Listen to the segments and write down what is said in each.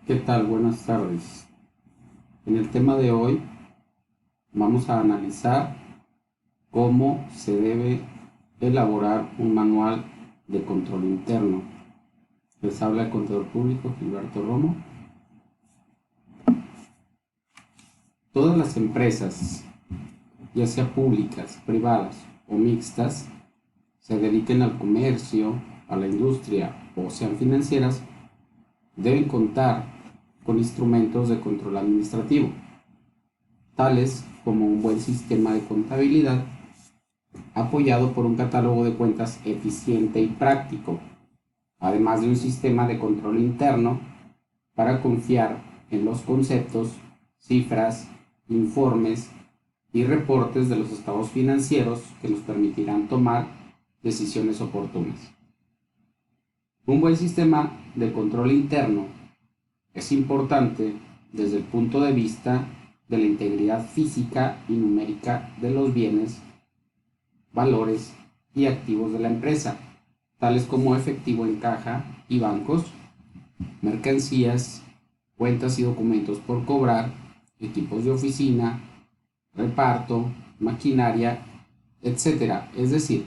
¿Qué tal? Buenas tardes. En el tema de hoy vamos a analizar cómo se debe elaborar un manual de control interno. Les habla el contador público Gilberto Romo. Todas las empresas, ya sea públicas, privadas o mixtas, se dediquen al comercio, a la industria o sean financieras, deben contar con instrumentos de control administrativo, tales como un buen sistema de contabilidad apoyado por un catálogo de cuentas eficiente y práctico, además de un sistema de control interno para confiar en los conceptos, cifras, informes y reportes de los estados financieros que nos permitirán tomar decisiones oportunas. Un buen sistema de control interno es importante desde el punto de vista de la integridad física y numérica de los bienes, valores y activos de la empresa, tales como efectivo en caja y bancos, mercancías, cuentas y documentos por cobrar, equipos de oficina, reparto, maquinaria, etc. Es decir,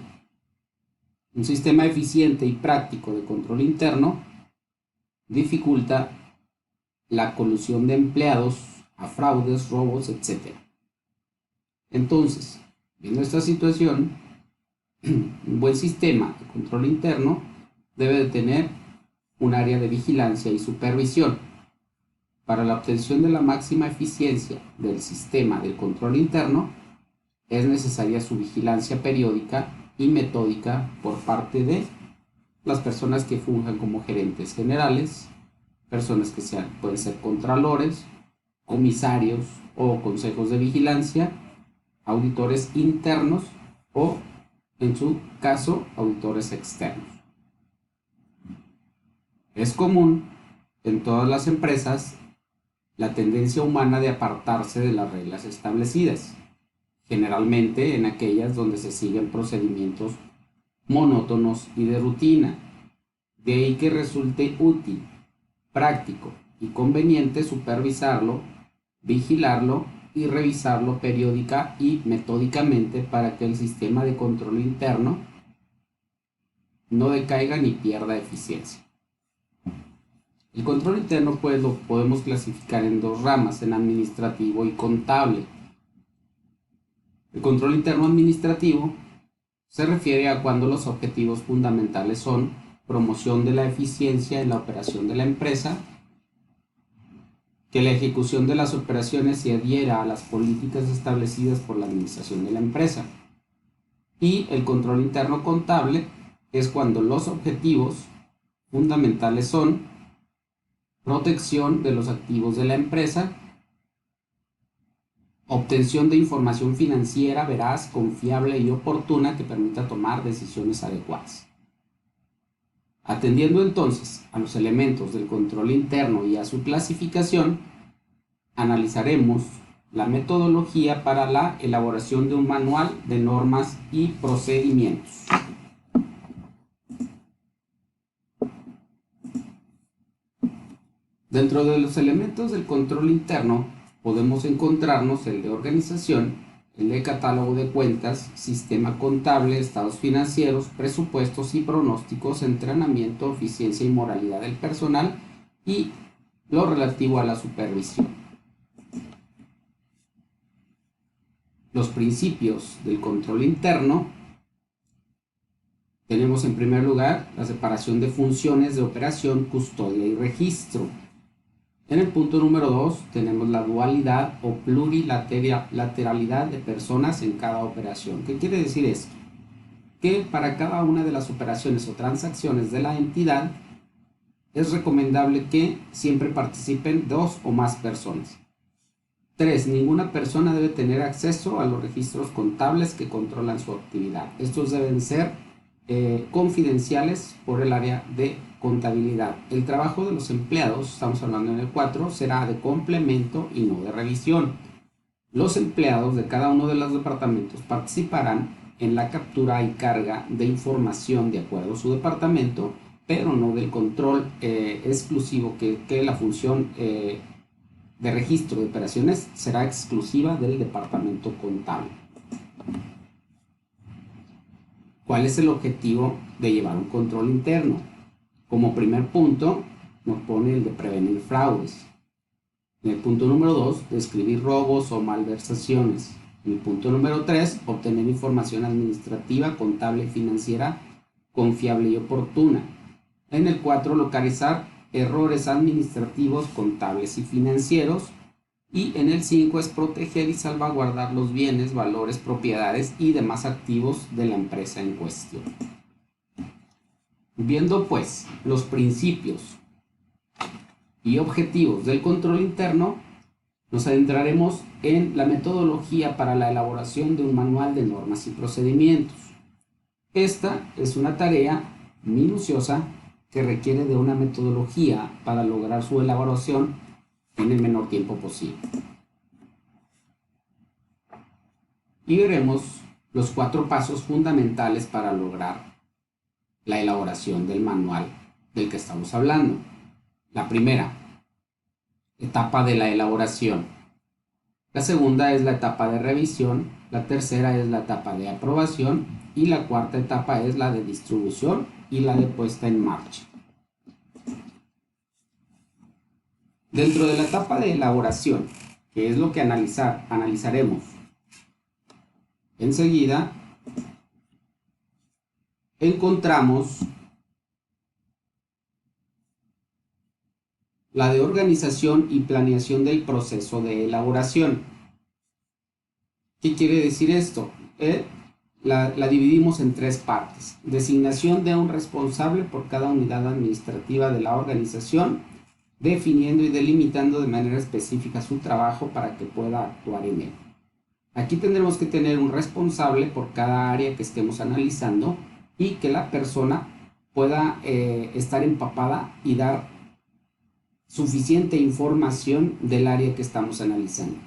un sistema eficiente y práctico de control interno dificulta la colusión de empleados a fraudes, robos, etc. Entonces, viendo esta situación, un buen sistema de control interno debe de tener un área de vigilancia y supervisión. Para la obtención de la máxima eficiencia del sistema de control interno, es necesaria su vigilancia periódica y metódica por parte de las personas que funjan como gerentes generales, personas que pueden ser contralores, comisarios o consejos de vigilancia, auditores internos o, en su caso, auditores externos. Es común en todas las empresas la tendencia humana de apartarse de las reglas establecidas, generalmente en aquellas donde se siguen procedimientos monótonos y de rutina. De ahí que resulte útil, práctico y conveniente supervisarlo, vigilarlo y revisarlo periódica y metódicamente para que el sistema de control interno no decaiga ni pierda eficiencia. El control interno pues lo podemos clasificar en dos ramas, en administrativo y contable. El control interno administrativo se refiere a cuando los objetivos fundamentales son promoción de la eficiencia en la operación de la empresa, que la ejecución de las operaciones se adhiera a las políticas establecidas por la administración de la empresa. Y el control interno contable es cuando los objetivos fundamentales son protección de los activos de la empresa, obtención de información financiera veraz, confiable y oportuna que permita tomar decisiones adecuadas. Atendiendo entonces a los elementos del control interno y a su clasificación, analizaremos la metodología para la elaboración de un manual de normas y procedimientos. Dentro de los elementos del control interno podemos encontrarnos el de organización, el de catálogo de cuentas, sistema contable, estados financieros, presupuestos y pronósticos, entrenamiento, eficiencia y moralidad del personal y lo relativo a la supervisión. Los principios del control interno: tenemos en primer lugar la separación de funciones de operación, custodia y registro. En el punto número 2 tenemos la dualidad o plurilateralidad de personas en cada operación. ¿Qué quiere decir esto? Que para cada una de las operaciones o transacciones de la entidad es recomendable que siempre participen 2 o más personas. 3. Ninguna persona debe tener acceso a los registros contables que controlan su actividad. Estos deben ser confidenciales por el área de contabilidad. El trabajo de los empleados, estamos hablando en el 4, será de complemento y no de revisión. Los empleados de cada uno de los departamentos participarán en la captura y carga de información de acuerdo a su departamento pero no del control exclusivo, que la función de registro de operaciones será exclusiva del departamento contable. ¿Cuál es el objetivo de llevar un control interno? Como primer punto, nos pone el de prevenir fraudes. En el punto número 2, describir robos o malversaciones. En el punto número 3, obtener información administrativa, contable y financiera confiable y oportuna. En el 4, localizar errores administrativos, contables y financieros. Y en el 5 es proteger y salvaguardar los bienes, valores, propiedades y demás activos de la empresa en cuestión. Viendo pues los principios y objetivos del control interno, nos adentraremos en la metodología para la elaboración de un manual de normas y procedimientos. Esta es una tarea minuciosa que requiere de una metodología para lograr su elaboración en el menor tiempo posible. Y veremos los 4 pasos fundamentales para lograr la elaboración del manual del que estamos hablando. La primera, etapa de la elaboración. La segunda es la etapa de revisión. La tercera es la etapa de aprobación. Y la cuarta etapa es la de distribución y la de puesta en marcha. Dentro de la etapa de elaboración, que es lo que analizaremos enseguida, encontramos la de organización y planeación del proceso de elaboración. ¿Qué quiere decir esto? La dividimos en 3 partes. Designación de un responsable por cada unidad administrativa de la organización, definiendo y delimitando de manera específica su trabajo para que pueda actuar en él. Aquí tendremos que tener un responsable por cada área que estemos analizando y que la persona pueda estar empapada y dar suficiente información del área que estamos analizando.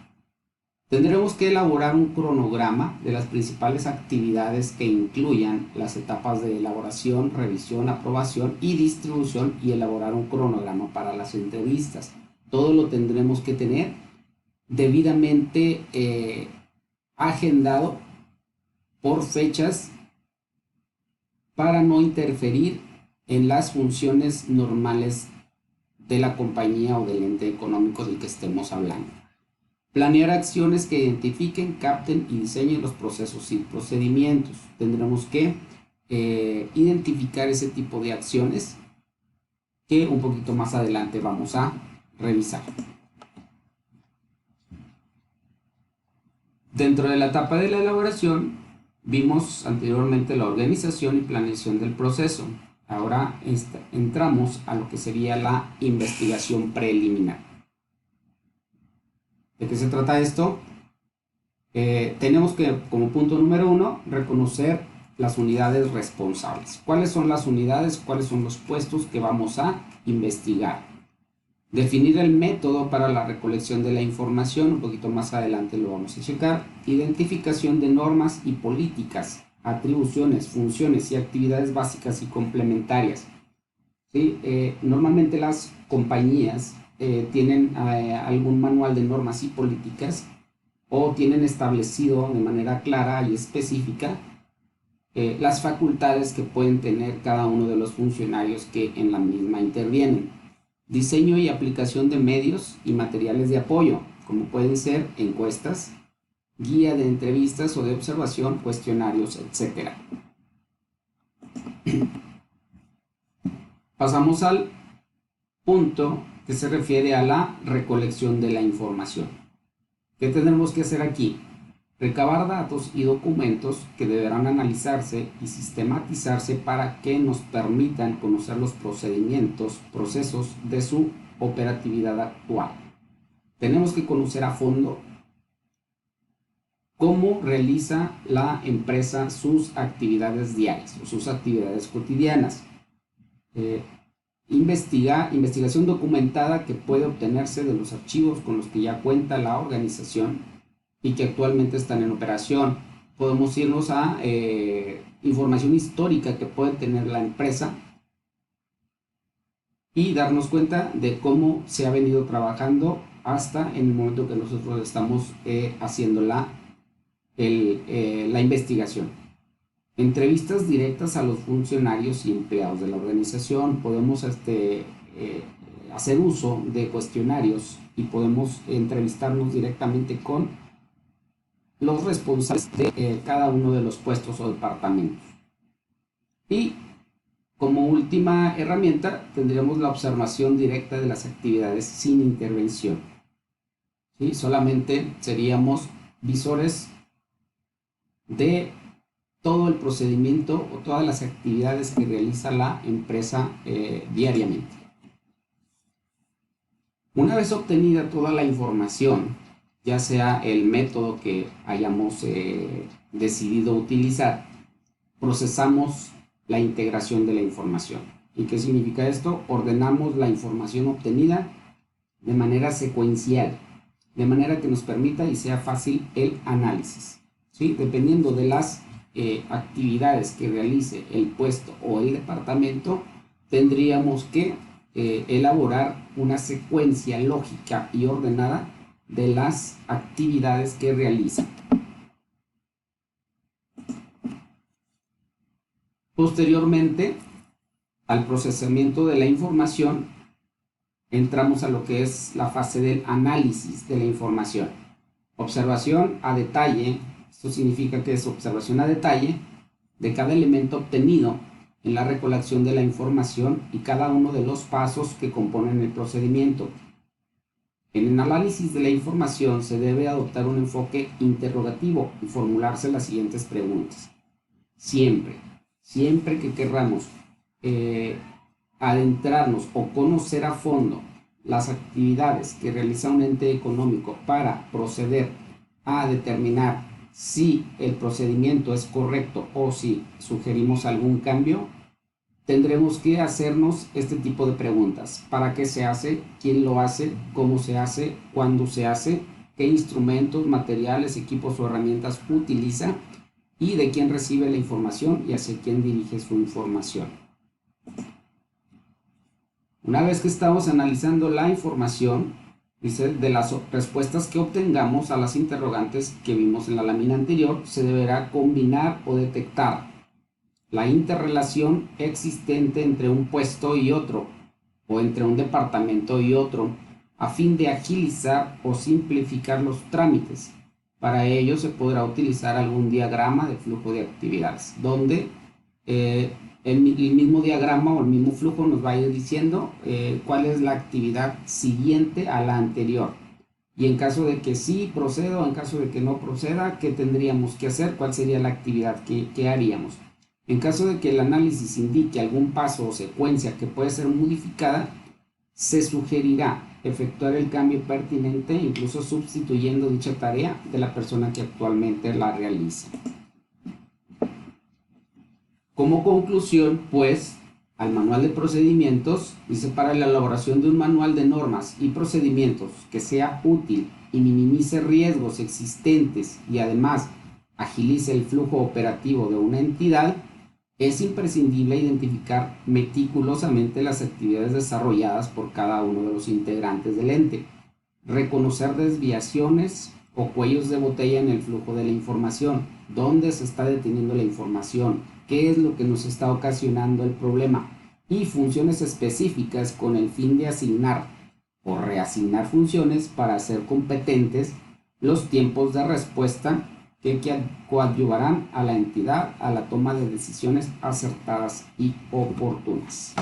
Tendremos que elaborar un cronograma de las principales actividades que incluyan las etapas de elaboración, revisión, aprobación y distribución, y elaborar un cronograma para las entrevistas. Todo lo tendremos que tener debidamente agendado por fechas para no interferir en las funciones normales de la compañía o del ente económico del que estemos hablando. Planear acciones que identifiquen, capten y diseñen los procesos y procedimientos. Tendremos que identificar ese tipo de acciones que un poquito más adelante vamos a revisar. Dentro de la etapa de la elaboración, vimos anteriormente la organización y planeación del proceso. Ahora entramos a lo que sería la investigación preliminar. ¿De qué se trata esto? Tenemos que, como punto número 1, reconocer las unidades responsables. ¿Cuáles son las unidades? ¿Cuáles son los puestos que vamos a investigar? Definir el método para la recolección de la información, un poquito más adelante lo vamos a checar. Identificación de normas y políticas, atribuciones, funciones y actividades básicas y complementarias. ¿Sí? Normalmente las compañías tienen algún manual de normas y políticas, o tienen establecido de manera clara y específica las facultades que pueden tener cada uno de los funcionarios que en la misma intervienen. Diseño y aplicación de medios y materiales de apoyo, como pueden ser encuestas, guía de entrevistas o de observación, cuestionarios, etc. Pasamos al punto que se refiere a la recolección de la información. ¿Qué tendremos que hacer aquí? Recabar datos y documentos que deberán analizarse y sistematizarse para que nos permitan conocer los procedimientos, procesos de su operatividad actual. Tenemos que conocer a fondo cómo realiza la empresa sus actividades diarias o sus actividades cotidianas. Investigación documentada que puede obtenerse de los archivos con los que ya cuenta la organización y que actualmente están en operación. Podemos irnos a información histórica que puede tener la empresa y darnos cuenta de cómo se ha venido trabajando hasta en el momento que nosotros estamos haciendo la investigación. Entrevistas directas a los funcionarios y empleados de la organización. Podemos hacer uso de cuestionarios y podemos entrevistarnos directamente con los responsables de cada uno de los puestos o departamentos. Y como última herramienta tendríamos la observación directa de las actividades sin intervención. ¿Sí? Solamente seríamos visores de todo el procedimiento o todas las actividades que realiza la empresa diariamente. Una vez obtenida toda la información, ya sea el método que hayamos decidido utilizar, procesamos la integración de la información. ¿Y qué significa esto? Ordenamos la información obtenida de manera secuencial, de manera que nos permita y sea fácil el análisis. ¿Sí? Dependiendo de las actividades que realice el puesto o el departamento, tendríamos que elaborar una secuencia lógica y ordenada de las actividades que realiza. Posteriormente, al procesamiento de la información, entramos a lo que es la fase del análisis de la información. Observación a detalle. Esto significa que es observación a detalle de cada elemento obtenido en la recolección de la información y cada uno de los pasos que componen el procedimiento. En el análisis de la información se debe adoptar un enfoque interrogativo y formularse las siguientes preguntas. Siempre que querramos adentrarnos o conocer a fondo las actividades que realiza un ente económico para proceder a determinar si el procedimiento es correcto o si sugerimos algún cambio, tendremos que hacernos este tipo de preguntas. ¿Para qué se hace? ¿Quién lo hace? ¿Cómo se hace? ¿Cuándo se hace? ¿Qué instrumentos, materiales, equipos o herramientas utiliza? ¿Y de quién recibe la información y hacia quién dirige su información? Una vez que estamos analizando la información, dice, de las respuestas que obtengamos a las interrogantes que vimos en la lámina anterior, se deberá combinar o detectar la interrelación existente entre un puesto y otro, o entre un departamento y otro, a fin de agilizar o simplificar los trámites. Para ello se podrá utilizar algún diagrama de flujo de actividades, donde el mismo diagrama o el mismo flujo nos va a ir diciendo cuál es la actividad siguiente a la anterior. Y en caso de que sí proceda o en caso de que no proceda, ¿qué tendríamos que hacer? ¿Cuál sería la actividad que haríamos? En caso de que el análisis indique algún paso o secuencia que puede ser modificada, se sugerirá efectuar el cambio pertinente, incluso sustituyendo dicha tarea de la persona que actualmente la realiza. Como conclusión, pues, al manual de procedimientos, dice, para la elaboración de un manual de normas y procedimientos que sea útil y minimice riesgos existentes y además agilice el flujo operativo de una entidad, es imprescindible identificar meticulosamente las actividades desarrolladas por cada uno de los integrantes del ente, reconocer desviaciones o cuellos de botella en el flujo de la información, dónde se está deteniendo la información, qué es lo que nos está ocasionando el problema, y funciones específicas con el fin de asignar o reasignar funciones para hacer competentes los tiempos de respuesta que coadyuvarán a la entidad a la toma de decisiones acertadas y oportunas.